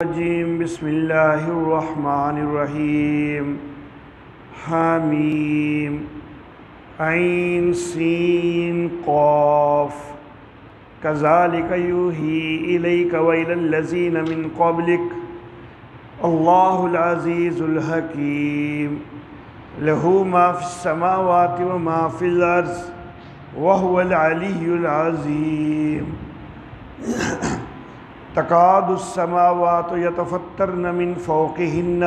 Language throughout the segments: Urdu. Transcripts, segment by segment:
الرجیم بسم اللہ الرحمن الرحیم حامیم عین سین قاف کذالک یوحی الیک وإلی الذین من قبلک اللہ العزیز الحکیم لہ ما فی السماوات وما فی الارض وہو العلی العظیم تکاد السماوات یتفطرن من فوقہن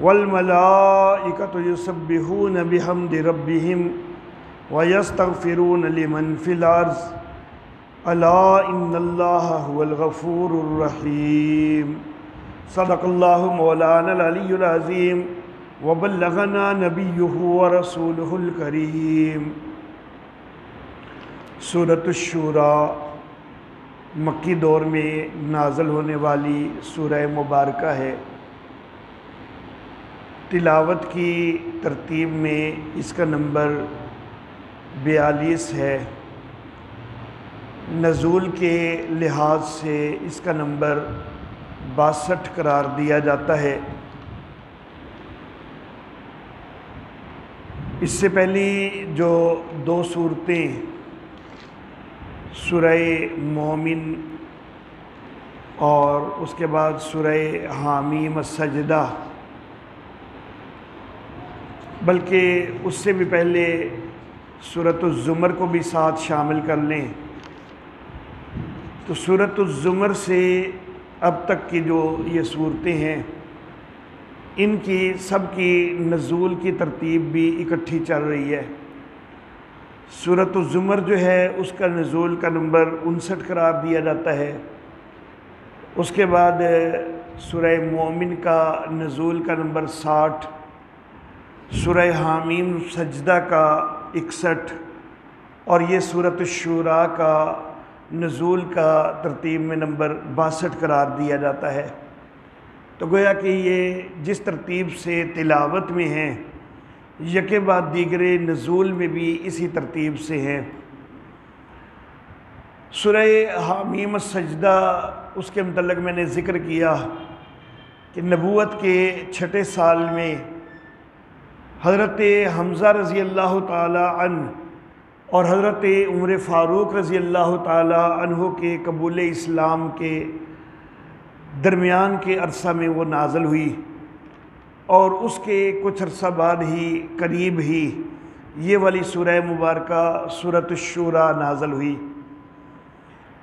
والملائکۃ یسبحون بحمد ربہم ویستغفرون لمن فی الارض الا ان اللہ هو الغفور الرحیم صدق اللہ مولانا العلی العظیم وبلغنا نبیہ ورسولہ الکریم۔ سورۃ الشورى مکی دور میں نازل ہونے والی سورہ مبارکہ ہے۔ تلاوت کی ترتیب میں اس کا نمبر 42 ہے۔ نزول کے لحاظ سے اس کا نمبر 62 قرار دیا جاتا ہے۔ اس سے پہلی جو دو صورتیں سورہ مومن اور اس کے بعد سورہ حامیم السجدہ، بلکہ اس سے بھی پہلے سورۃ الزمر کو بھی ساتھ شامل کر لیں تو سورۃ الزمر سے اب تک کی جو یہ صورتیں ہیں ان کی سب کی نزول کی ترتیب بھی اکٹھی چل رہی ہے۔ سورۃ الزمر جو ہے اس کا نزول کا نمبر 59 قرار دیا جاتا ہے۔ اس کے بعد سورہ مومن کا نزول کا نمبر 60، سورہ حامیم سجدہ کا 61 اور یہ سورۃ الشورى کا نزول کا ترتیب میں نمبر 62 قرار دیا جاتا ہے۔ تو گویا کہ یہ جس ترتیب سے تلاوت میں ہیں یکے بعد دیگرے نزول میں بھی اسی ترتیب سے ہیں۔ سورہ حامیم السجدہ اس کے متعلق میں نے ذکر کیا کہ نبوت کے 6 سال میں حضرت حمزہ رضی اللہ تعالی عنہ اور حضرت عمر فاروق رضی اللہ تعالی عنہ کے قبول اسلام کے درمیان کے عرصہ میں وہ نازل ہوئی، اور اس کے کچھ عرصہ بعد ہی قریب ہی یہ والی سورہ مبارکہ سورۃ الشورى نازل ہوئی۔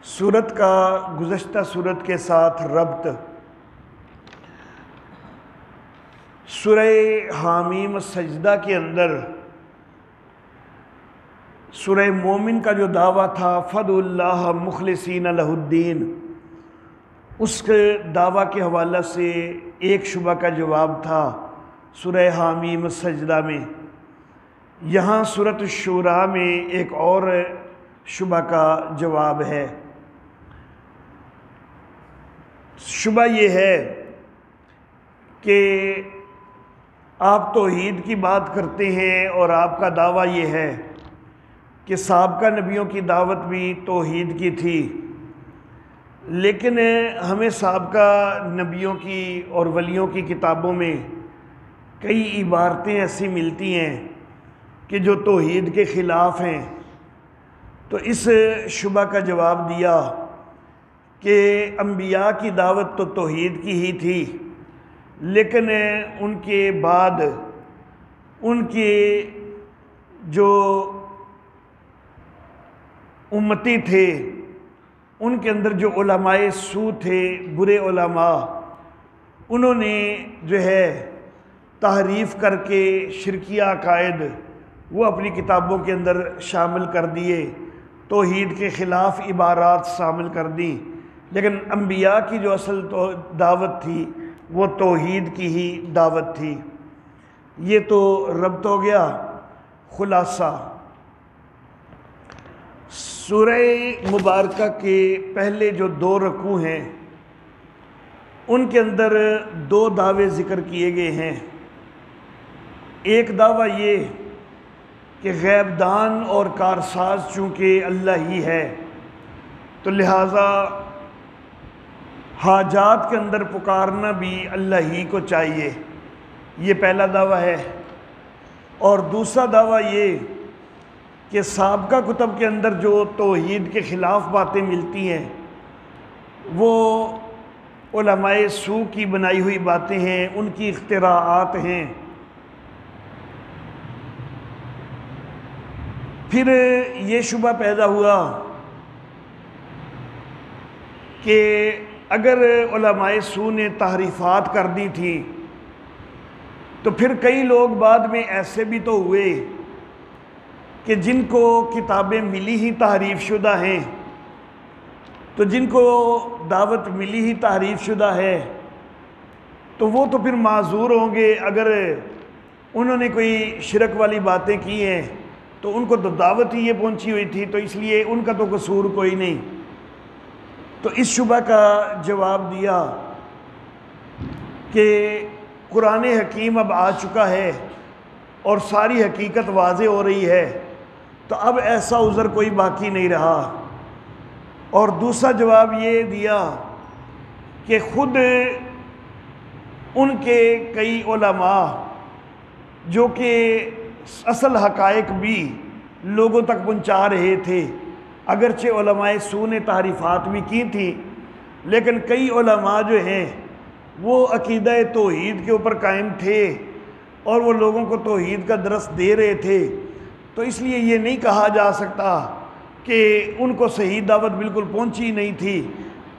سورت کا گزشتہ سورت کے ساتھ ربط، سورہ حامیم السجدہ کے اندر سورہ مومن کا جو دعویٰ تھا فادعوا اللہ مخلصین لہ الدین، اس کے دعویٰ کے حوالہ سے ایک شبہ کا جواب تھا سورہ حامیم السجدہ میں۔ یہاں سورۃ الشورى میں ایک اور شبہ کا جواب ہے۔ شبہ یہ ہے کہ آپ توحید کی بات کرتے ہیں اور آپ کا دعویٰ یہ ہے کہ سابقہ نبیوں کی دعوت بھی توحید کی تھی، لیکن ہمیں سابقہ نبیوں کی اور ولیوں کی کتابوں میں کئی عبارتیں ایسی ملتی ہیں کہ جو توحید کے خلاف ہیں۔ تو اس شبہ کا جواب دیا کہ انبیاء کی دعوت تو توحید کی ہی تھی، لیکن ان کے بعد ان کے جو امتی تھے ان کے اندر جو علماء سو تھے، برے علماء، انہوں نے جو ہے تحریف کر کے شرکیہ عقائد وہ اپنی کتابوں کے اندر شامل کر دیے، توحید کے خلاف عبارات شامل کر دیں، لیکن انبیاء کی جو اصل دعوت تھی وہ توحید کی ہی دعوت تھی۔ یہ تو ربط ہو گیا۔ خلاصہ، سورہ مبارکہ کے پہلے جو 2 رکوع ہیں ان کے اندر 2 دعوے ذکر کیے گئے ہیں۔ ایک دعویٰ یہ کہ غیب دان اور کارساز چونکہ اللہ ہی ہے تو لہٰذا حاجات کے اندر پکارنا بھی اللہ ہی کو چاہیے، یہ پہلا دعویٰ ہے۔ اور دوسرا دعویٰ یہ کہ سابقہ کتب کے اندر جو توحید کے خلاف باتیں ملتی ہیں وہ علماء سوء کی بنائی ہوئی باتیں ہیں، ان کی اختراعات ہیں۔ پھر یہ شبہ پیدا ہوا کہ اگر علماء سوء نے تحریفات کر دی تھیں تو پھر کئی لوگ بعد میں ایسے بھی تو ہوئے کہ جن کو کتابیں ملی ہی تحریف شدہ ہیں، تو جن کو دعوت ملی ہی تحریف شدہ ہے تو وہ تو پھر معذور ہوں گے۔ اگر انہوں نے کوئی شرک والی باتیں کی ہیں تو ان کو تو دعوت ہی یہ پہنچی ہوئی تھی، تو اس لیے ان کا تو قصور کوئی نہیں۔ تو اس شبہ کا جواب دیا کہ قرآن حکیم اب آ چکا ہے اور ساری حقیقت واضح ہو رہی ہے، تو اب ایسا عذر کوئی باقی نہیں رہا۔ اور دوسرا جواب یہ دیا کہ خود ان کے کئی علماء جو کہ اصل حقائق بھی لوگوں تک پہنچا رہے تھے، اگرچہ علماء سوء نے تحریفات بھی کی تھیں، لیکن کئی علماء جو ہیں وہ عقیدہ توحید کے اوپر قائم تھے اور وہ لوگوں کو توحید کا درس دے رہے تھے، تو اس لیے یہ نہیں کہا جا سکتا کہ ان کو صحیح دعوت بالکل پہنچی نہیں تھی۔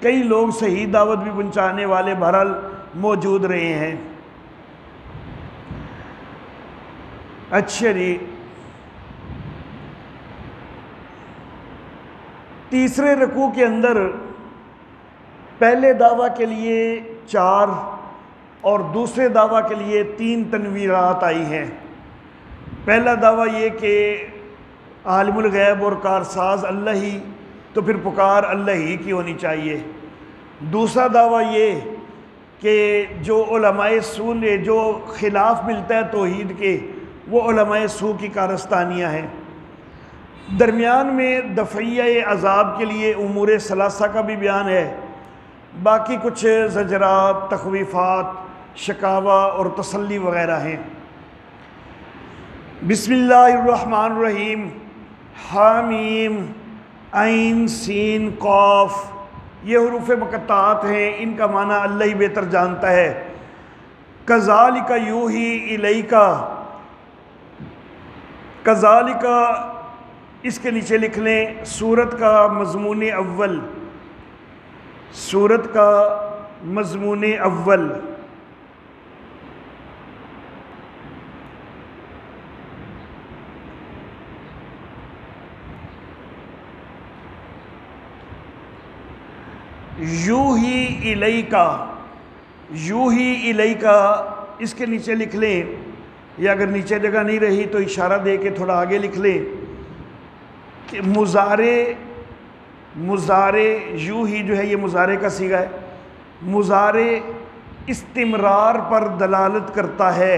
کئی لوگ صحیح دعوت بھی پہنچانے والے بہرحال موجود رہے ہیں۔ اچھا جی، تیسرے رکوع کے اندر پہلے دعویٰ کے لیے 4 اور دوسرے دعویٰ کے لیے 3 تنویرات آئی ہیں۔ پہلا دعویٰ یہ کہ عالم الغیب اور کارساز اللہ ہی، تو پھر پکار اللہ ہی کی ہونی چاہیے۔ دوسرا دعویٰ یہ کہ جو علماء سوء نے جو خلاف ملتا ہے توحید کے، وہ علماء سوء کی کارستانیاں ہیں۔ درمیان میں دفعیہ عذاب کے لیے امور ثلاثہ کا بھی بیان ہے، باقی کچھ زجرات، تخویفات، شکاوہ اور تسلی وغیرہ ہیں۔ بسم اللہ الرحمن الرحیم، حامیم عین سین قاف، یہ حروف مقطعات ہیں، ان کا معنی اللہ ہی بہتر جانتا ہے۔ کذالک یوحی الیک، کذالک اس کے نیچے لکھ لیں سورت کا مضمون اول، سورت کا مضمون اول۔ یوحی الیکا، یوحی الیکا اس کے نیچے لکھ لیں، یا اگر نیچے جگہ نہیں رہی تو اشارہ دے کے تھوڑا آگے لکھ لیں کہ مضارع یوحی جو ہے یہ مضارع کا صیغہ ہے، مضارع استمرار پر دلالت کرتا ہے،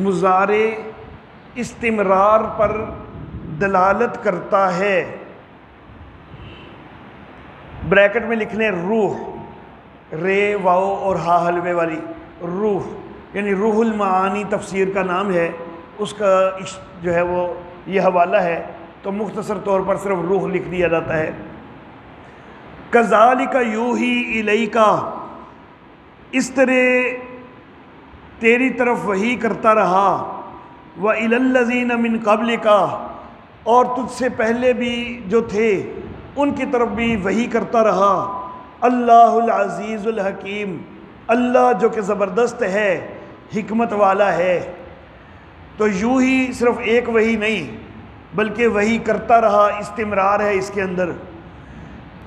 مضارع استمرار پر دلالت کرتا ہے۔ بریکٹ میں لکھ لیں روح، رے واؤ اور ہا حلوے والی روح، یعنی روح المعانی تفسیر کا نام ہے، اس کا جو ہے وہ یہ حوالہ ہے، تو مختصر طور پر صرف روح لکھ دیا جاتا ہے۔ کذالک یوحی الیکا، اس طرح تیری طرف وحی کرتا رہا، وَإِلَى الَّذِينَ مِن قَبْلِكَ، اور تجھ سے پہلے بھی جو تھے ان کی طرف بھی وحی کرتا رہا۔ اللہ العزیز الحکیم، اللہ جو کہ زبردست ہے، حکمت والا ہے۔ تو یوں ہی صرف ایک وحی نہیں بلکہ وحی کرتا رہا، استمرار ہے اس کے اندر۔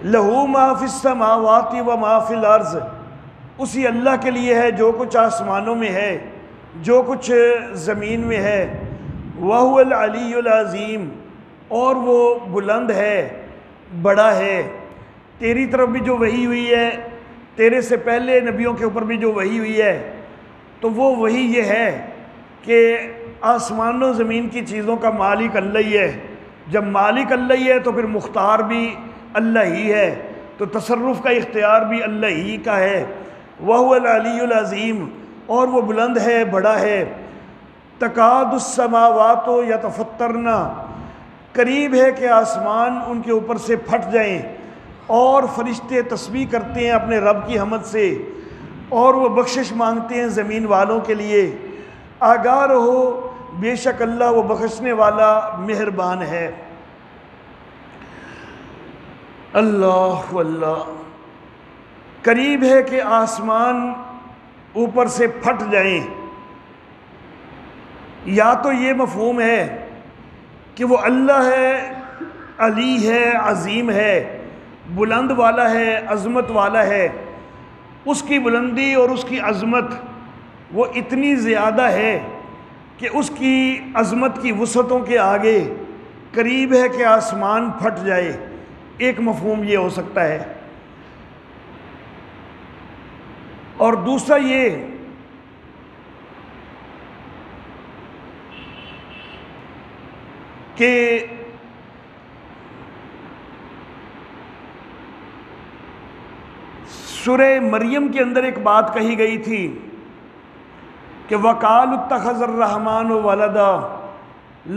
لہو ما فی السماوات و ما فی الارض، اسی اللہ کے لیے ہے جو کچھ آسمانوں میں ہے، جو کچھ زمین میں ہے۔ وَهُوَ الْعَلِيُّ الْعَظِيمُ، اور وہ بلند ہے، بڑا ہے۔ تیری طرف بھی جو وحی ہوئی ہے، تیرے سے پہلے نبیوں کے اوپر بھی جو وحی ہوئی ہے، تو وہ وحی یہ ہے کہ آسمان و زمین کی چیزوں کا مالک اللہ ہی ہے۔ جب مالک اللہ ہی ہے تو پھر مختار بھی اللہ ہی ہے۔ تو تصرف کا اختیار بھی اللہ ہی کا ہے۔ وَهُوَ الْعَلِيُّ الْعَظِيمُ، اور وہ بلند ہے، بڑا ہے۔ تَكَادُ السَّمَاوَاتُ يَتَفَطَّرْنَ، قریب ہے کہ آسمان ان کے اوپر سے پھٹ جائیں، اور فرشتے تسبیح کرتے ہیں اپنے رب کی حمد سے، اور وہ بخشش مانگتے ہیں زمین والوں کے لیے۔ آگاہ رہو، بے شک اللہ وہ بخشنے والا مہربان ہے۔ اللہ اللہ، قریب ہے کہ آسمان اوپر سے پھٹ جائیں، یا تو یہ مفہوم ہے کہ وہ اللہ ہے، علی ہے، عظیم ہے، بلند والا ہے، عظمت والا ہے، اس کی بلندی اور اس کی عظمت وہ اتنی زیادہ ہے کہ اس کی عظمت کی وسعتوں کے آگے قریب ہے کہ آسمان پھٹ جائے۔ ایک مفہوم یہ ہو سکتا ہے، اور دوسرا یہ کہ سورہ مریم کے اندر ایک بات کہی گئی تھی کہ وَقَالُوا اتَّخَذَ الرَّحْمَنُ وَلَدًا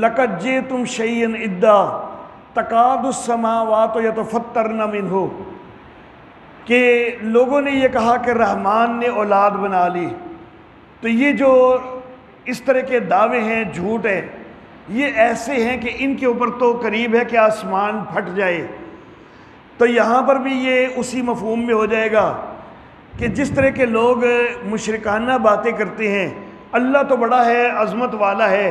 لَقَدْ جِئْتُمْ شَيْئًا إِدًّا تَكَادُ السَّمَاوَاتُ يَتَفَطَّرْنَ مِنْهُ، کہ لوگوں نے یہ کہا کہ رحمان نے اولاد بنا لی۔ تو یہ جو اس طرح کے دعوے ہیں، جھوٹ ہے، یہ ایسے ہیں کہ ان کے اوپر تو قریب ہے کہ آسمان پھٹ جائے۔ تو یہاں پر بھی یہ اسی مفہوم میں ہو جائے گا کہ جس طرح کے لوگ مشرکانہ باتیں کرتے ہیں، اللہ تو بڑا ہے، عظمت والا ہے،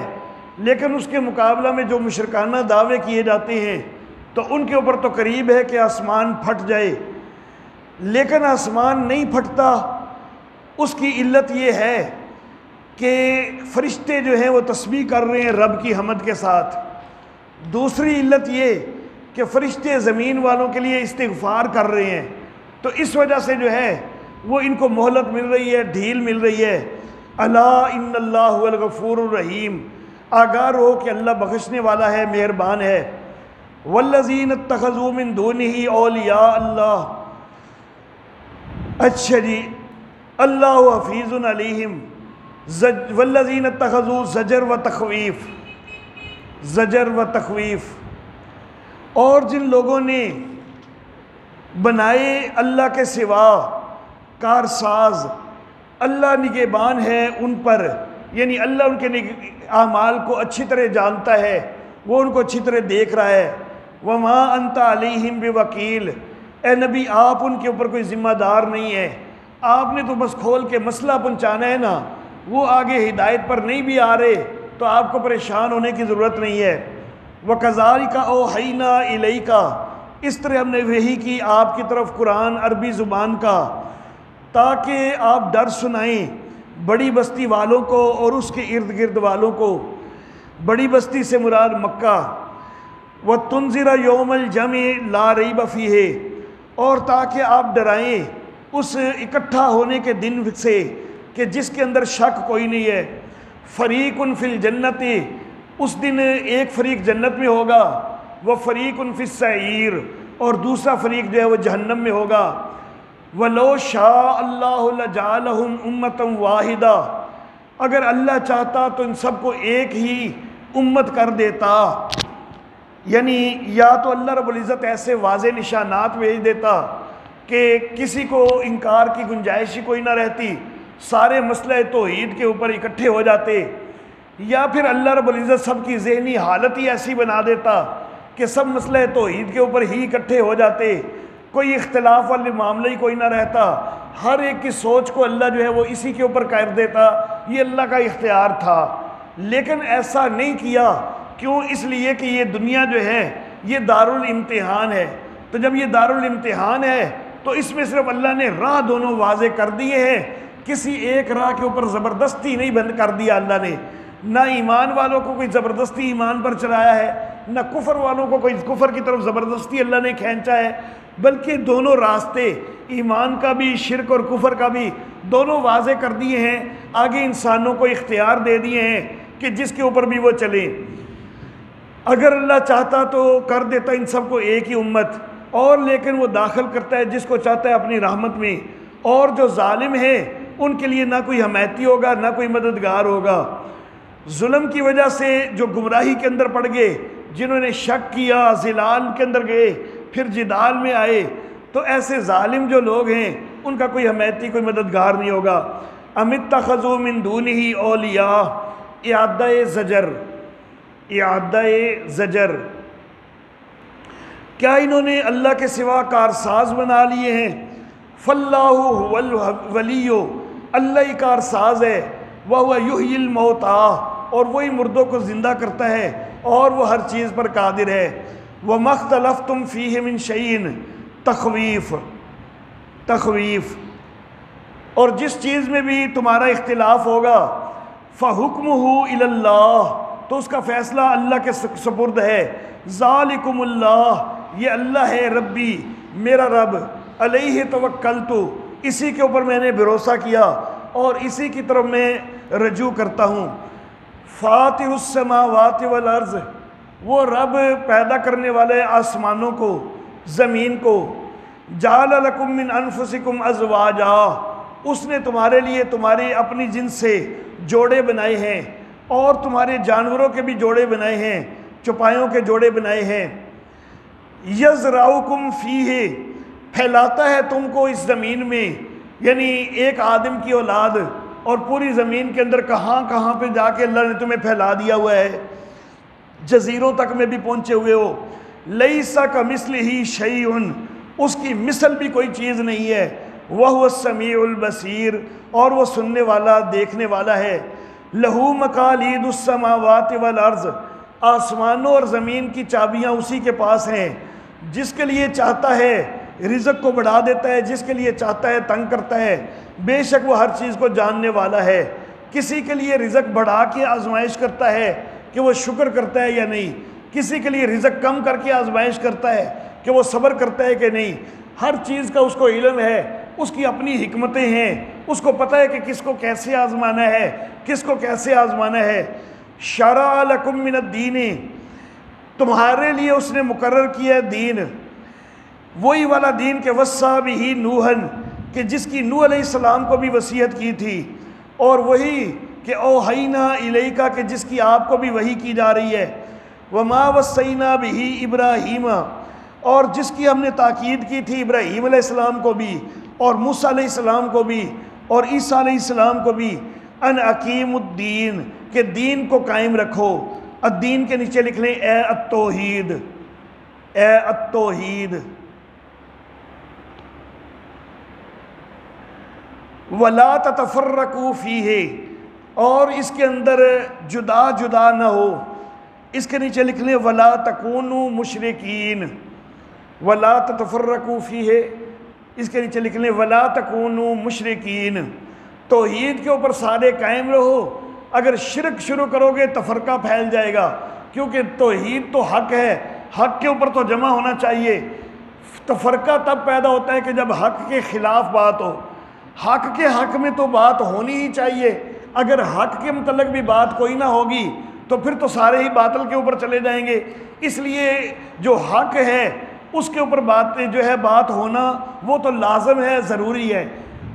لیکن اس کے مقابلہ میں جو مشرکانہ دعوے کیے جاتے ہیں تو ان کے اوپر تو قریب ہے کہ آسمان پھٹ جائے، لیکن آسمان نہیں پھٹتا۔ اس کی علت یہ ہے کہ فرشتے جو ہیں وہ تسبیح کر رہے ہیں رب کی حمد کے ساتھ۔ دوسری علت یہ کہ فرشتے زمین والوں کے لیے استغفار کر رہے ہیں، تو اس وجہ سے جو ہے وہ ان کو مہلت مل رہی ہے، ڈھیل مل رہی ہے۔ الا ان اللہ هو الغفور الرحیم، آگاہ رہو کہ اللہ بخشنے والا ہے، مہربان ہے۔ والذین اتخذوا من دونہ اولیاء اللہ، اچھا جی، اللہ حفیظ علیہم، والذین اتخذوا زجر و تخویف، زجر و تخویف، اور جن لوگوں نے بنائے اللہ کے سوا کارساز، اللہ نگہبان ہے ان پر، یعنی اللہ ان کے اعمال کو اچھی طرح جانتا ہے، وہ ان کو اچھی طرح دیکھ رہا ہے۔ وما انت علیہم بوکیل، اے نبی آپ ان کے اوپر کوئی ذمہ دار نہیں ہے، آپ نے تو بس کھول کے مسئلہ پہنچانا ہے نا، وہ آگے ہدایت پر نہیں بھی آ رہے تو آپ کو پریشان ہونے کی ضرورت نہیں ہے۔ وَكَذَلِكَ أَوْحَيْنَا إِلَيْكَ، اس طرح ہم نے وحی کی آپ کی طرف قرآن عربی زبان کا، تاکہ آپ ڈر سنائیں بڑی بستی والوں کو اور اس کے ارد گرد والوں کو۔ بڑی بستی سے مراد مکہ۔ وَتُنذِرَ يَوْمَ الْجَمْعِ لَا رَيْبَ فِيهِ، اور تاکہ آپ ڈرائیں اس اکٹھا ہونے کے دن سے کہ جس کے اندر شک کوئی نہیں ہے۔ فَرِيقٌ فِي الْجَنَّةِ، اس دن ایک فریق جنت میں ہوگا، وَفَرِيقٌ فِي السَّعِيرِ، اور دوسرا فریق جو ہے وہ جہنم میں ہوگا۔ وَلَوْ شَاءَ اللَّهُ لَجَعَلَهُمْ أُمَّةً وَاحِدَةً، اگر اللہ چاہتا تو ان سب کو ایک ہی امت کر دیتا، یعنی یا تو اللہ رب العزت ایسے واضح نشانات بھیج دیتا کہ کسی کو انکار کی گنجائش ہی کوئی نہ رہتی، سارے مسئلہ توحید کے اوپر اکٹھے ہو جاتے، یا پھر اللہ رب العزت سب کی ذہنی حالت ہی ایسی بنا دیتا کہ سب مسئلہ توحید کے اوپر ہی اکٹھے ہو جاتے، کوئی اختلاف والے معاملہ ہی کوئی نہ رہتا، ہر ایک کی سوچ کو اللہ جو ہے وہ اسی کے اوپر کر دیتا۔ یہ اللہ کا اختیار تھا، لیکن ایسا نہیں کیا۔ کیوں؟ اس لیے کہ یہ دنیا جو ہے یہ دارالامتحان ہے، تو جب یہ دارالامتحان ہے تو اس میں صرف اللہ نے راہ دونوں واضح کر دیے ہیں، کسی ایک راہ کے اوپر زبردستی نہیں بند کر دیا اللہ نے، نہ ایمان والوں کو کوئی زبردستی ایمان پر چلایا ہے، نہ کفر والوں کو کوئی کفر کی طرف زبردستی اللہ نے کھینچا ہے، بلکہ دونوں راستے، ایمان کا بھی شرک اور کفر کا بھی، دونوں واضح کر دیے ہیں، آگے انسانوں کو اختیار دے دیے ہیں کہ جس کے اوپر بھی وہ چلیں۔ اگر اللہ چاہتا تو کر دیتا ان سب کو ایک ہی امت، اور لیکن وہ داخل کرتا ہے جس کو چاہتا ہے اپنی رحمت میں، اور جو ظالم ہیں ان کے لیے نہ کوئی حمایتی ہوگا نہ کوئی مددگار ہوگا۔ ظلم کی وجہ سے جو گمراہی کے اندر پڑ گئے، جنہوں نے شک کیا، ضلال کے اندر گئے، پھر جدال میں آئے، تو ایسے ظالم جو لوگ ہیں ان کا کوئی حمایتی، کوئی مددگار نہیں ہوگا۔ ام اتخذوا من دونہ اولیاء، اعادہ زجر، اعادہ زجر، کیا انہوں نے اللہ کے سوا کارساز بنا لیے ہیں؟ فاللہ هو الولی، اللہ ہی کارساز ہے، وہو یحیی الموتیٰ، اور وہی مردوں کو زندہ کرتا ہے، اور وہ ہر چیز پر قادر ہے۔ وما اختلفتم فیہ من شیء، تخویف، تخویف، اور جس چیز میں بھی تمہارا اختلاف ہوگا، فحکمہ الی اللہ، تو اس کا فیصلہ اللہ کے سپرد ہے۔ ذالکم اللہ، یہ اللہ ہے ربی، میرا رب، علیہ توکلت، اسی کے اوپر میں نے بھروسہ کیا اور اسی کی طرف میں رجوع کرتا ہوں۔ فاطر السماوات والارض، وہ رب پیدا کرنے والے آسمانوں کو، زمین کو۔ جعل لکم من انفسکم ازواجا، اس نے تمہارے لیے تمہاری اپنی جنس سے جوڑے بنائے ہیں، اور تمہارے جانوروں کے بھی جوڑے بنائے ہیں، چوپایوں کے جوڑے بنائے ہیں۔ یزرعکم فیہ، پھیلاتا ہے تم کو اس زمین میں، یعنی ایک آدم کی اولاد، اور پوری زمین کے اندر کہاں کہاں پہ جا کے اللہ نے تمہیں پھیلا دیا ہوا ہے، جزیروں تک میں بھی پہنچے ہوئے ہو۔ لیس کمثلہ شیء، اس کی مثل بھی کوئی چیز نہیں ہے۔ وہو السمیع البصیر، اور وہ سننے والا، دیکھنے والا ہے۔ لہو مقالید السماوات والارض، آسمانوں اور زمین کی چابیاں اسی کے پاس ہیں، جس کے لیے چاہتا ہے رزق کو بڑھا دیتا ہے، جس کے لیے چاہتا ہے تنگ کرتا ہے، بے شک وہ ہر چیز کو جاننے والا ہے۔ کسی کے لیے رزق بڑھا کے آزمائش کرتا ہے کہ وہ شکر کرتا ہے یا نہیں، کسی کے لیے رزق کم کر کے آزمائش کرتا ہے کہ وہ صبر کرتا ہے کہ نہیں۔ ہر چیز کا اس کو علم ہے، اس کی اپنی حکمتیں ہیں، اس کو پتہ ہے کہ کس کو کیسے آزمانا ہے، کس کو کیسے آزمانا ہے۔ شرع لکم من الدین، تمہارے لیے اس نے مقرر کیا ہے دین، وہی والا دین کہ وصیٰ بہ نوحً، کہ جس کی نوح علیہ السلام کو بھی وصیت کی تھی، اور وہی کہ اوحینا الیک، کہ جس کی آپ کو بھی وحی کی جا رہی ہے۔ وما وصینا بہ ابراہیم، اور جس کی ہم نے تاکید کی تھی ابراہیم علیہ السلام کو بھی، اور موسیٰ علیہ السلام کو بھی، اور عیسیٰ علیہ السلام کو بھی، ان اقیم الدین، کہ دین کو قائم رکھو۔ الدین کے نیچے لکھ لیں اے التوحید، اے التوحید۔ وَلَا تَتَفَرَّقُوا فِيهِ، اور اس کے اندر جدا جدا نہ ہو۔ اس کے نیچے لکھ لیں وَلَا تَكُونُوا مُشْرِكِينَ، وَلَا تَتَفَرَّقُوا فِيهِ، اس کے نیچے لکھ لیں وَلَا تَكُونُوا مُشْرِكِينَ۔ توحید کے اوپر سارے قائم رہو، اگر شرک شروع کرو گے تفرقہ پھیل جائے گا، کیونکہ توحید تو حق ہے، حق کے اوپر تو جمع ہونا چاہیے۔ تفرقہ تب پیدا ہوتا ہے کہ جب حق کے خلاف بات ہو، حق کے حق میں تو بات ہونی ہی چاہیے، اگر حق کے متعلق بھی بات کوئی نہ ہوگی تو پھر تو سارے ہی باطل کے اوپر چلے جائیں گے۔ اس لیے جو حق ہے اس کے اوپر باتیں جو ہے بات ہونا وہ تو لازم ہے، ضروری ہے۔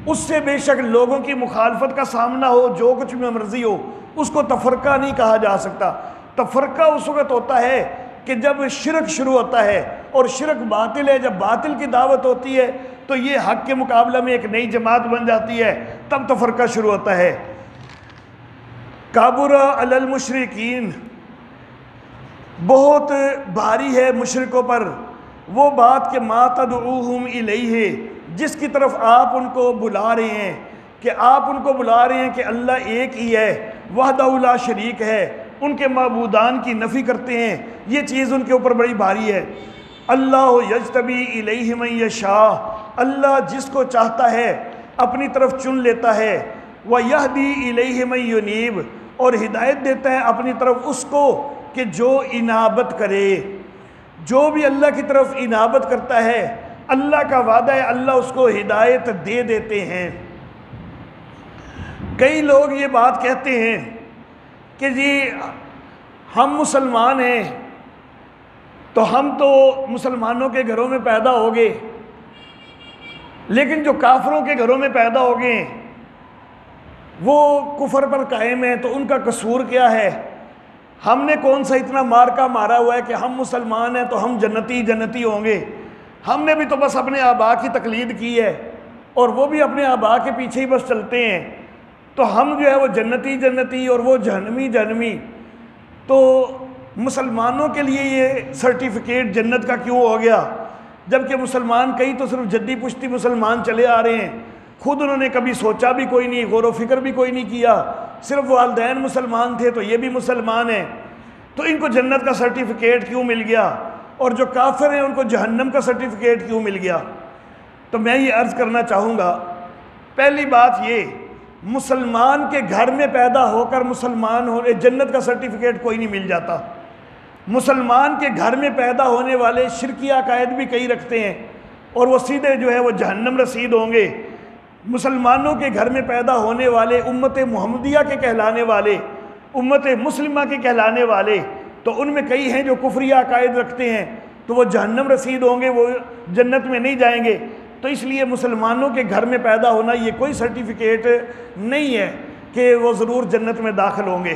اس سے بے شک لوگوں کی مخالفت کا سامنا ہو، جو کچھ بھی مرضی ہو، اس کو تفرقہ نہیں کہا جا سکتا۔ تفرقہ اس وقت ہوتا ہے کہ جب شرک شروع ہوتا ہے، اور شرک باطل ہے، جب باطل کی دعوت ہوتی ہے تو یہ حق کے مقابلہ میں ایک نئی جماعت بن جاتی ہے، تب تفرقہ شروع ہوتا ہے۔ کابر علی المشرکین، بہت بھاری ہے مشرکوں پر وہ بات کہ ما تدعوہم الیہ، جس کی طرف آپ ان کو بلا رہے ہیں، کہ آپ ان کو بلا رہے ہیں کہ اللہ ایک ہی ہے، وحدہ لا شریک ہے، ان کے معبودان کی نفی کرتے ہیں، یہ چیز ان کے اوپر بڑی بھاری ہے۔ اللہ یجتبی الیہ من یشاء، اللہ جس کو چاہتا ہے اپنی طرف چن لیتا ہے، ویہدی الیہ من ینیب، اور ہدایت دیتا ہے اپنی طرف اس کو کہ جو انابت کرے۔ جو بھی اللہ کی طرف انابت کرتا ہے، اللہ کا وعدہ ہے اللہ اس کو ہدایت دے دیتے ہیں۔ کئی لوگ یہ بات کہتے ہیں کہ جی ہم مسلمان ہیں تو ہم تو مسلمانوں کے گھروں میں پیدا ہو گئے، لیکن جو کافروں کے گھروں میں پیدا ہو گئے وہ کفر پر قائم ہیں، تو ان کا قصور کیا ہے؟ ہم نے کون سا اتنا مارکا مارا ہوا ہے کہ ہم مسلمان ہیں تو ہم جنتی ہوں گے؟ ہم نے بھی تو بس اپنے آبا کی تقلید کی ہے، اور وہ بھی اپنے آبا کے پیچھے ہی بس چلتے ہیں، تو ہم جو ہے وہ جنتی اور وہ جہنمی۔ تو مسلمانوں کے لیے یہ سرٹیفکیٹ جنت کا کیوں ہو گیا، جبکہ مسلمان کئی تو صرف جدی پشتی مسلمان چلے آ رہے ہیں، خود انہوں نے کبھی سوچا بھی کوئی نہیں، غور و فکر بھی کوئی نہیں کیا، صرف والدین مسلمان تھے تو یہ بھی مسلمان ہیں، تو ان کو جنت کا سرٹیفکیٹ کیوں مل گیا، اور جو کافر ہیں ان کو جہنم کا سرٹیفکیٹ کیوں مل گیا؟ تو میں یہ عرض کرنا چاہوں گا، پہلی بات یہ، مسلمان کے گھر میں پیدا ہو کر مسلمان ہونے جنت کا سرٹیفکیٹ کوئی نہیں مل جاتا۔ مسلمان کے گھر میں پیدا ہونے والے شرکی عقائد بھی کئی رکھتے ہیں، اور وہ سیدھے جو ہے وہ جہنم رسید ہوں گے۔ مسلمانوں کے گھر میں پیدا ہونے والے امت محمدیہ کے کہلانے والے، امت مسلمہ کے کہلانے والے، تو ان میں کئی ہیں جو کفری عقائد رکھتے ہیں، تو وہ جہنم رسید ہوں گے، وہ جنت میں نہیں جائیں گے۔ تو اس لیے مسلمانوں کے گھر میں پیدا ہونا یہ کوئی سرٹیفکیٹ نہیں ہے کہ وہ ضرور جنت میں داخل ہوں گے۔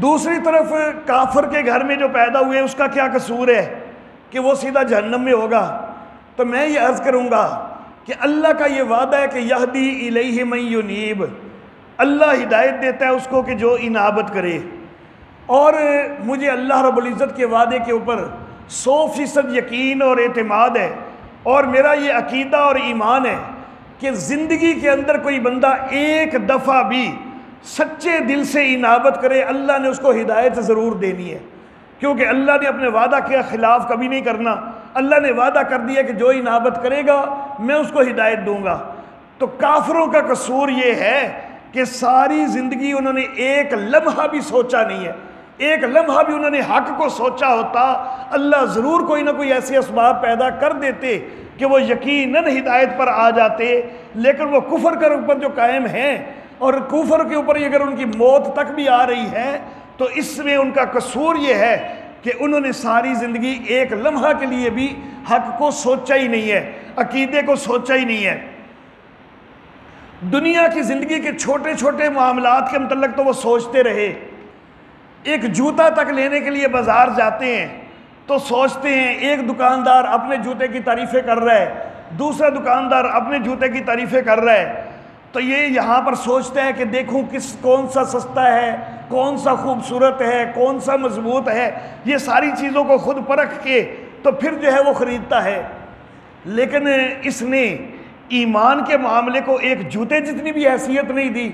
دوسری طرف کافر کے گھر میں جو پیدا ہوئے اس کا کیا قصور ہے کہ وہ سیدھا جہنم میں ہوگا؟ تو میں یہ عرض کروں گا کہ اللہ کا یہ وعدہ ہے کہ یہدی الیہ من ینیب، اللہ ہدایت دیتا ہے اس کو کہ جو انابت کرے، اور مجھے اللہ رب العزت کے وعدے کے اوپر 100% یقین اور اعتماد ہے، اور میرا یہ عقیدہ اور ایمان ہے کہ زندگی کے اندر کوئی بندہ ایک دفعہ بھی سچے دل سے انابت کرے، اللہ نے اس کو ہدایت ضرور دینی ہے، کیونکہ اللہ نے اپنے وعدہ کے خلاف کبھی نہیں کرنا۔ اللہ نے وعدہ کر دیا کہ جو انابت کرے گا میں اس کو ہدایت دوں گا۔ تو کافروں کا قصور یہ ہے کہ ساری زندگی انہوں نے ایک لمحہ بھی سوچا نہیں ہے، ایک لمحہ بھی انہوں نے حق کو سوچا ہوتا اللہ ضرور کوئی نہ کوئی ایسے اسباب پیدا کر دیتے کہ وہ یقیناً ہدایت پر آ جاتے، لیکن وہ کفر کے اوپر جو قائم ہیں، اور کفر کے اوپر اگر ان کی موت تک بھی آ رہی ہے تو اس میں ان کا قصور یہ ہے کہ انہوں نے ساری زندگی ایک لمحہ کے لیے بھی حق کو سوچا ہی نہیں ہے، عقیدے کو سوچا ہی نہیں ہے۔ دنیا کی زندگی کے چھوٹے چھوٹے معاملات کے متعلق تو وہ سوچتے رہے، ایک جوتا تک لینے کے لیے بازار جاتے ہیں تو سوچتے ہیں، ایک دکاندار اپنے جوتے کی تعریفیں کر رہا ہے، دوسرا دکاندار اپنے جوتے کی تعریفیں کر رہا ہے، تو یہ یہاں پر سوچتا ہے کہ دیکھوں کون سا سستا ہے، کون سا خوبصورت ہے، کون سا مضبوط ہے، یہ ساری چیزوں کو خود پرکھ کے تو پھر جو ہے وہ خریدتا ہے۔ لیکن اس نے ایمان کے معاملے کو ایک جوتے جتنی بھی حیثیت نہیں دی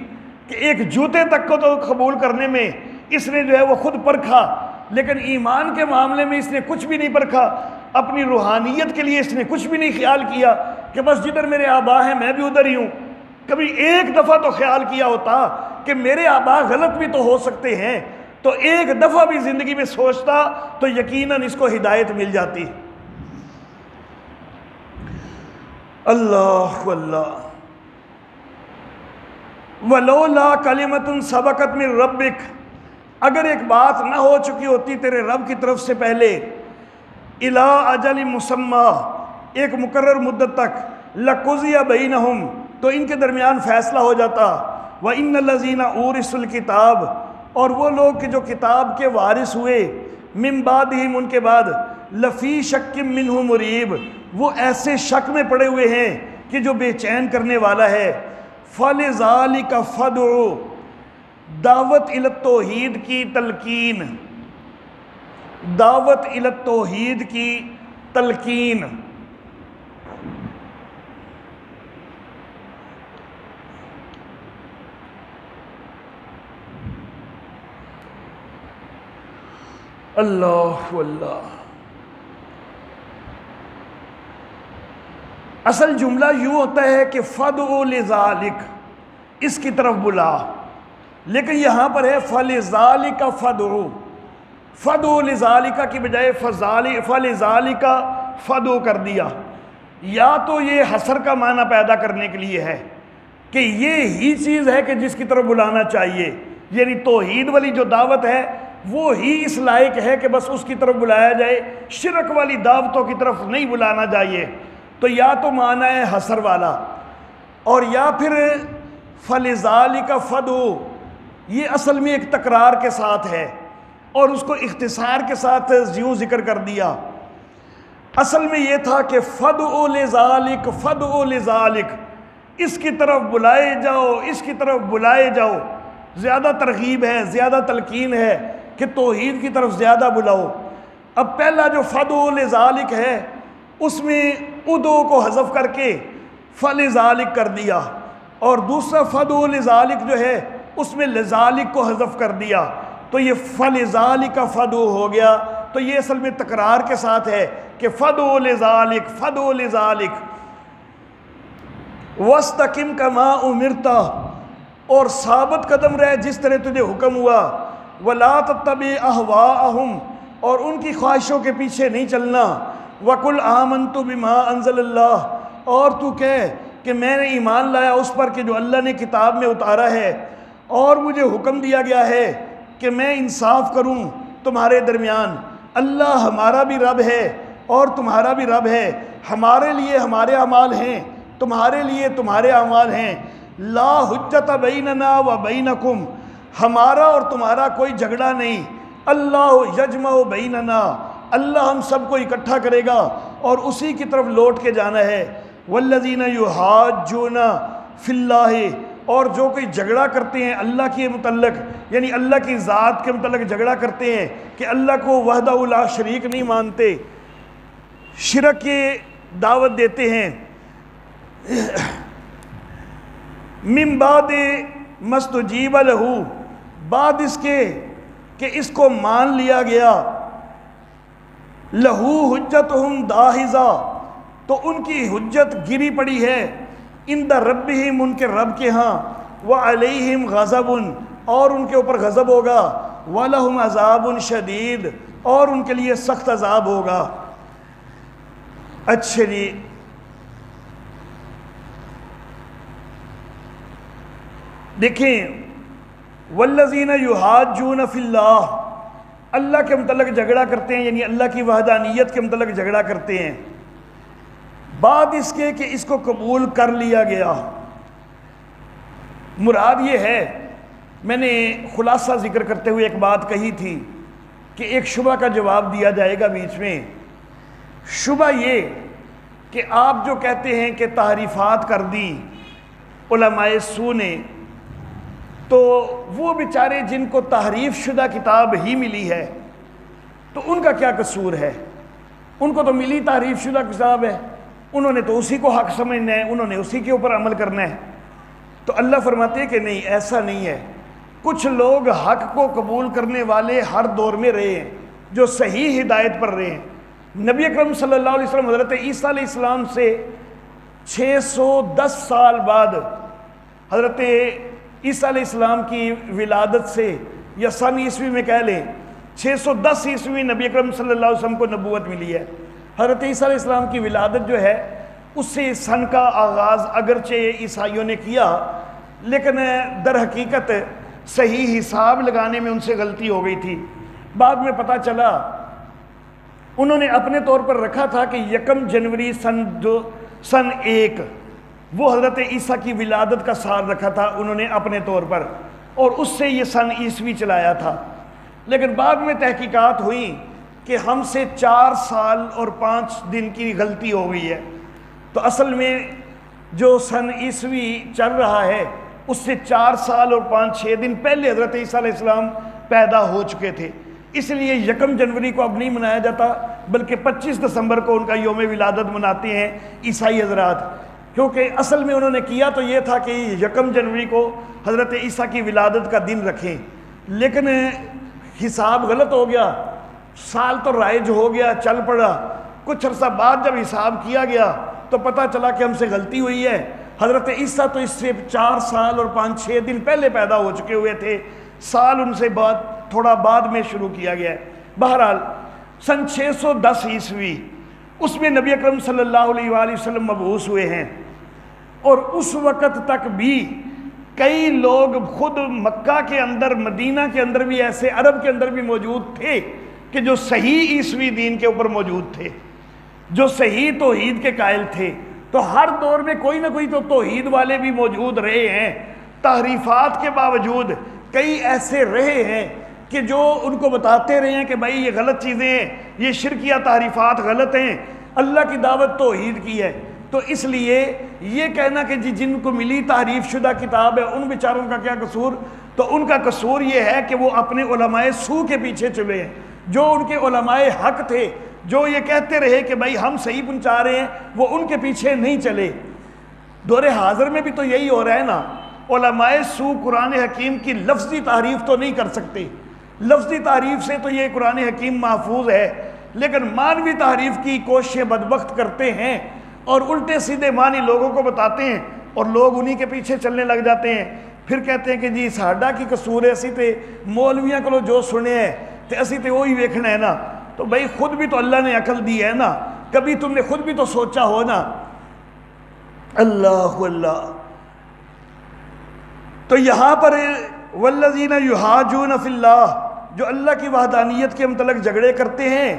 کہ ایک جوتے تک کو تو قبول کرنے میں اس نے جو ہے وہ خود پرکھا، لیکن ایمان کے معاملے میں اس نے کچھ بھی نہیں پرکھا، اپنی روحانیت کے لیے اس نے کچھ بھی نہیں خیال کیا کہ بس جدھر میرے آبا ہیں میں بھی ادھر ہی ہوں۔ کبھی ایک دفعہ تو خیال کیا ہوتا کہ میرے آبا غلط بھی تو ہو سکتے ہیں، تو ایک دفعہ بھی زندگی میں سوچتا تو یقیناً اس کو ہدایت مل جاتی۔ اللہ اللہ، وَلَوْلَا كَلِمَةٌ سَبَقَتْ مِن رَبِّكَ، اگر ایک بات نہ ہو چکی ہوتی تیرے رب کی طرف سے پہلے، إِلَىٰ أَجَلٍ مُّسَمَّىٰ، ایک مقرر مدت تک، لَقُضِيَ بَيْنَهُمْ، تو ان کے درمیان فیصلہ ہو جاتا، وَإِنَّ الَّذِينَ أُورِثُوا الْكِتَابَ، اور وہ لوگ کہ جو کتاب کے وارث ہوئے، مِن بَعْدِهِمْ، ان کے بعد، لَفِي شَكٍّ مِّنْهُ مُرِيبٍ، وہ ایسے شک میں پڑے ہوئے ہیں کہ جو بے چین کرنے والا ہے۔ فَلِذَلِكَ فَادْعُ، دعوت الی التوحید کی تلقین، دعوت الی التوحید کی تلقین۔ اللہ اللہ، اصل جملہ یوں ہوتا ہے کہ فَادْعُ لِذَلِكَ، اس کی طرف بلا، لیکن یہاں پر ہے فَلِذَلِكَ فَادْعُ، فَادْعُ لِذَلِكَ کی بجائے فَلِذَلِكَ فَادْعُ کر دیا۔ یا تو یہ حصر کا معنی پیدا کرنے کے لیے ہے کہ یہ ہی چیز ہے کہ جس کی طرف بلانا چاہیے، یعنی توحید والی جو دعوت ہے وہ ہی اس لائق ہے کہ بس اس کی طرف بلایا جائے، شرک والی دعوتوں کی طرف نہیں بلانا چاہیے۔ تو یا تو معنی ہے حصر والا، اور یا پھر فَلِذَالِكَ فَدْعُ، یہ اصل میں ایک تکرار کے ساتھ ہے اور اس کو اختصار کے ساتھ یوں ذکر کر دیا۔ اصل میں یہ تھا کہ فَدْعُ لِذَالِكَ فَدْعُ لِذَالِكَ، اس کی طرف بلائے جاؤ، اس کی طرف بلائے جاؤ۔ زیادہ ترغیب ہے، زیادہ تلقین ہے کہ توحید کی طرف زیادہ بلاؤ۔ اب پہلا جو فَدْعُ لِذَالِكَ ہے اس میں ادعو کو حذف کر کے فَلِذَالِكَ کر دیا، اور دوسرا فَدْعُ لِذَالِكَ جو ہے اس میں لِذَالِكَ کو حذف کر دیا، تو یہ فَلِذَالِكَ فَدْعُ ہو گیا۔ تو یہ اصل میں تکرار کے ساتھ ہے کہ فَدْعُ لِذَالِكَ فَدْعُ لِذَالِكَ وَاسْتَقِمْ كَمَا أُمِرْتَ، اور ثابت قدم رہے جس طرح تجھے حکم ہوا، وَلَا تَتَّبِعْ أَهْوَاءَهُمْ، اور ان کی خواہشوں کے پیچھے نہیں چلنا، وَقُلْ آمَنْتُ بِمَا أَنزَلَ اللَّهُ، اور تو کہہ کہ میں نے ایمان لایا اس پر کہ جو اللہ نے کتاب میں اتارا ہے، اور مجھے حکم دیا گیا ہے کہ میں انصاف کروں تمہارے درمیان۔ اللہ ہمارا بھی رب ہے اور تمہارا بھی رب ہے، ہمارے لیے ہمارے اعمال ہیں، تمہارے لیے تمہارے اعمال ہیں۔ لا حجت بیننا و بینکم، ہمارا اور تمہارا کوئی جھگڑا نہیں۔ اللہ یجمع بیننا، اللہ ہم سب کو اکٹھا کرے گا اور اسی کی طرف لوٹ کے جانا ہے۔ والذین یحاجون فی اللہ، اور جو کوئی جھگڑا کرتے ہیں اللہ کے متعلق، یعنی اللہ کی ذات کے متعلق جھگڑا کرتے ہیں کہ اللہ کو وحدہ لا شریک نہیں مانتے، شرک کی دعوت دیتے ہیں، من بعد مستجیب لہ، بعد اس کے کہ اس کو مان لیا گیا، لہو حجتہم داحضہ، تو ان کی حجت گری پڑی ہے، عند ربہم، ان کے رب کے ہاں، وعلیہم غضب، اور ان کے اوپر غضب ہوگا، ولہم عذاب شدید، اور ان کے لیے سخت عذاب ہوگا۔ اچھا جی، دیکھیں والذین یحاجون فی اللہ، اللہ کے متعلق جھگڑا کرتے ہیں، یعنی اللہ کی وحدانیت کے متعلق جھگڑا کرتے ہیں، بعد اس کے کہ اس کو قبول کر لیا گیا۔ مراد یہ ہے، میں نے خلاصہ ذکر کرتے ہوئے ایک بات کہی تھی کہ ایک شبہ کا جواب دیا جائے گا بیچ میں۔ شبہ یہ کہ آپ جو کہتے ہیں کہ تحریفات کر دی علماء سو نے، تو وہ بیچارے جن کو تحریف شدہ کتاب ہی ملی ہے تو ان کا کیا قصور ہے؟ ان کو تو ملی تحریف شدہ کتاب ہے، انہوں نے تو اسی کو حق سمجھنا ہے، انہوں نے اسی کے اوپر عمل کرنا ہے۔ تو اللہ فرماتے ہیں کہ نہیں، ایسا نہیں ہے۔ کچھ لوگ حق کو قبول کرنے والے ہر دور میں رہے ہیں، جو صحیح ہدایت پر رہے ہیں۔ نبی اکرم صلی اللہ علیہ وسلم حضرت عیسیٰ علیہ السلام سے 610 سال بعد، حضرت عیسیٰ علیہ السلام کی ولادت سے، یا سن عیسوی میں کہہ لیں 610 عیسوی نبی اکرم صلی اللہ علیہ وسلم کو نبوت ملی ہے۔ حضرت عیسیٰ علیہ السلام کی ولادت جو ہے اس سے سن کا آغاز اگرچہ عیسائیوں نے کیا، لیکن در حقیقت صحیح حساب لگانے میں ان سے غلطی ہو گئی تھی۔ بعد میں پتہ چلا انہوں نے اپنے طور پر رکھا تھا کہ 1 جنوری سن 1 وہ حضرت عیسیٰ کی ولادت کا سال رکھا تھا انہوں نے اپنے طور پر، اور اس سے یہ سن عیسوی چلایا تھا۔ لیکن بعد میں تحقیقات ہوئیں کہ ہم سے 4 سال اور 5 دن کی غلطی ہو گئی ہے، تو اصل میں جو سن عیسوی چل رہا ہے اس سے 4 سال اور 5-6 دن پہلے حضرت عیسیٰ علیہ السلام پیدا ہو چکے تھے۔ اس لیے 1 جنوری کو اب نہیں منایا جاتا، بلکہ 25 دسمبر کو ان کا یوم ولادت مناتے ہیں عیسائی حضرات، کیونکہ اصل میں انہوں نے کیا تو یہ تھا کہ 1 جنوری کو حضرت عیسیٰ کی ولادت کا دن رکھیں، لیکن حساب غلط ہو گیا، سال تو رائج ہو گیا، چل پڑا۔ کچھ عرصہ بعد جب حساب کیا گیا تو پتہ چلا کہ ہم سے غلطی ہوئی ہے، حضرت عیسیٰ تو اس سے 4 سال اور 5-6 دن پہلے پیدا ہو چکے ہوئے تھے، سال ان سے بعد تھوڑا بعد میں شروع کیا گیا ہے۔ بہرحال سن 610 عیسوی اس میں نبی اکرم صلی اللہ علیہ وآلہ وسلم مبعوث ہوئے ہیں، اور اس وقت تک بھی کئی لوگ خود مکہ کے اندر، مدینہ کے اندر بھی ایسے، عرب کے اندر بھی موجود تھے کہ جو صحیح عیسوی دین کے اوپر موجود تھے، جو صحیح توحید کے قائل تھے۔ تو ہر دور میں کوئی نہ کوئی تو توحید والے بھی موجود رہے ہیں۔ تحریفات کے باوجود کئی ایسے رہے ہیں کہ جو ان کو بتاتے رہے ہیں کہ بھائی یہ غلط چیزیں ہیں، یہ شرکیہ تحریفات غلط ہیں، اللہ کی دعوت توحید کی ہے۔ تو اس لیے یہ کہنا کہ جن کو ملی تحریف شدہ کتاب ہے ان بیچاروں کا کیا قصور، تو ان کا قصور یہ ہے کہ وہ اپنے علماء سو کے پیچھے چلے ہیں۔ جو ان کے علماء حق تھے، جو یہ کہتے رہے کہ بھائی ہم صحیح پہنچا رہے ہیں، وہ ان کے پیچھے نہیں چلے۔ دور حاضر میں بھی تو یہی ہو رہا ہے نا، علماء سو قرآن حکیم کی لفظی تعریف تو نہیں کر سکتے، لفظی تعریف سے تو یہ قرآن حکیم محفوظ ہے، لیکن معنوی تعریف کی کوشش بدبخت کرتے ہیں اور الٹے سیدھے معنی لوگوں کو بتاتے ہیں، اور لوگ انہی کے پیچھے چلنے لگ جاتے ہیں۔ پھر کہتے ہیں کہ جی ساڈا کی قصور ہے، اسی تے مولویاں کو جو سنے ہیں تے اسی تے وہی ویکھنا ہے نا۔ تو بھائی خود بھی تو اللہ نے عقل دی ہے نا، کبھی تم نے خود بھی تو سوچا ہو نا۔ اللہ اللہ۔ تو یہاں پر والذین یحاجون فی اللہ، جو اللہ کی وحدانیت کے متعلق جھگڑے کرتے ہیں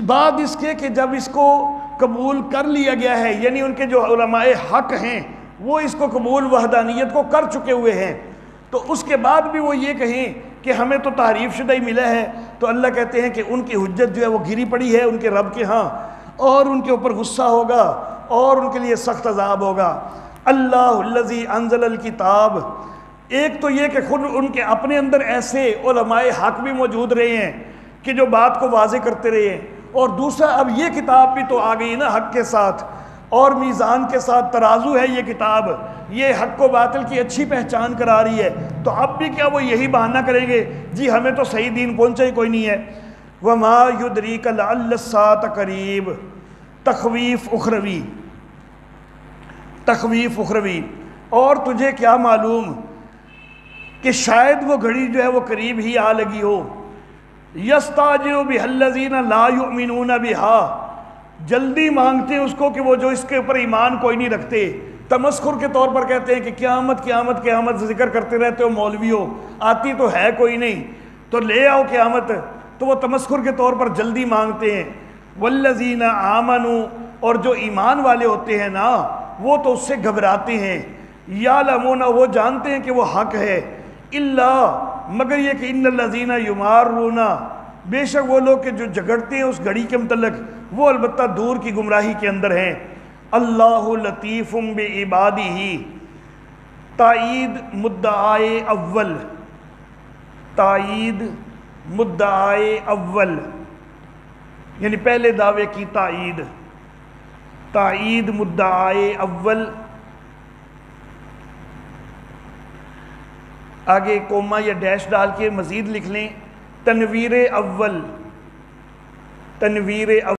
بعد اس کے کہ جب اس کو قبول کر لیا گیا ہے، یعنی ان کے جو علماء حق ہیں وہ اس کو قبول وحدانیت کو کر چکے ہوئے ہیں، تو اس کے بعد بھی وہ یہ کہیں کہ ہمیں تو تعریف شدہ ہی ملا ہے، تو اللہ کہتے ہیں کہ ان کی حجت جو ہے وہ گری پڑی ہے ان کے رب کے ہاں، اور ان کے اوپر غصہ ہوگا اور ان کے لیے سخت عذاب ہوگا۔ اللہ الذی انزل الکتاب، ایک تو یہ کہ خود ان کے اپنے اندر ایسے علماء حق بھی موجود رہے ہیں کہ جو بات کو واضح کرتے رہے ہیں، اور دوسرا اب یہ کتاب بھی تو آ گئی نا حق کے ساتھ اور میزان کے ساتھ، ترازو ہے یہ کتاب، یہ حق و باطل کی اچھی پہچان کرا رہی ہے، تو اب بھی کیا وہ یہی بہانہ کریں گے جی ہمیں تو صحیح دین پہنچا ہی کوئی نہیں ہے۔ وَمَا يُدْرِيكَ لَعَلَّ السَّاعَةَ قَرِيبٌ، تخویف اخروی، تخویف اخروی، اور تجھے کیا معلوم کہ شاید وہ گھڑی جو ہے وہ قریب ہی آ لگی ہو۔ يَسْتَعْجِلُ بِهَا الَّذِينَ لَا يُؤْمِنُونَ بِهَا، جلدی مانگتے ہیں اس کو کہ وہ جو اس کے اوپر ایمان کوئی نہیں رکھتے، تمسخر کے طور پر کہتے ہیں کہ قیامت قیامت قیامت ذکر کرتے رہتے ہو مولویوں، آتی تو ہے کوئی نہیں، تو لے آؤ قیامت، تو وہ تمسخر کے طور پر جلدی مانگتے ہیں۔ والذین آمنوا، اور جو ایمان والے ہوتے ہیں نا وہ تو اس سے گھبراتے ہیں، یعلمون، وہ جانتے ہیں کہ وہ حق ہے، الا، مگر یہ کہ ان الذین یمارون، بے شک وہ لوگ کہ جو جھگڑتے ہیں اس گھڑی کے متعلق وہ البتہ دور کی گمراہی کے اندر ہیں۔ اللہ لطیف بعبادہ، تائید مدعائے اول، تائید مدعائے اول، یعنی پہلے دعوے کی تائید، تائید مدعائے اول، آگے کوما یا ڈیش ڈال کے مزید لکھ لیں، تنویر اول، تنویر اول۔